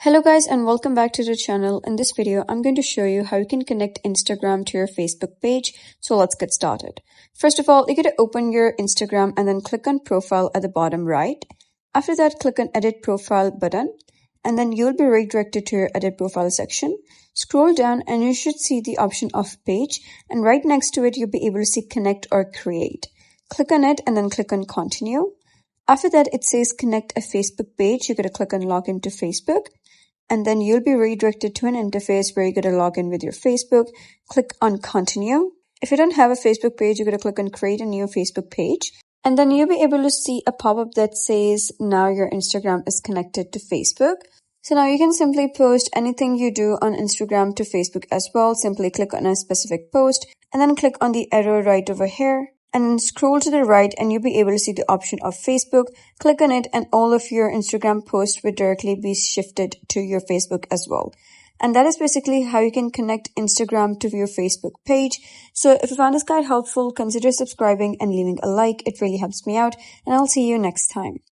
Hello guys and welcome back to the channel. In this video, I'm going to show you how you can connect Instagram to your Facebook page. So let's get started. First of all, you got to open your Instagram and then click on profile at the bottom right. After that, click on edit profile button and then you'll be redirected to your edit profile section. Scroll down and you should see the option of page, and right next to it, you'll be able to see connect or create. Click on it and then click on continue. After that, it says connect a Facebook page. You're going to click on login to Facebook. And then you'll be redirected to an interface where you're going to log in with your Facebook. Click on continue. If you don't have a Facebook page, you're going to click on create a new Facebook page. And then you'll be able to see a pop-up that says now your Instagram is connected to Facebook. So now you can simply post anything you do on Instagram to Facebook as well. Simply click on a specific post and then click on the arrow right over here. And scroll to the right and you'll be able to see the option of Facebook. Click on it and all of your Instagram posts will directly be shifted to your Facebook as well. And that is basically how you can connect Instagram to your Facebook page. So if you found this guide helpful, consider subscribing and leaving a like. It really helps me out, and I'll see you next time.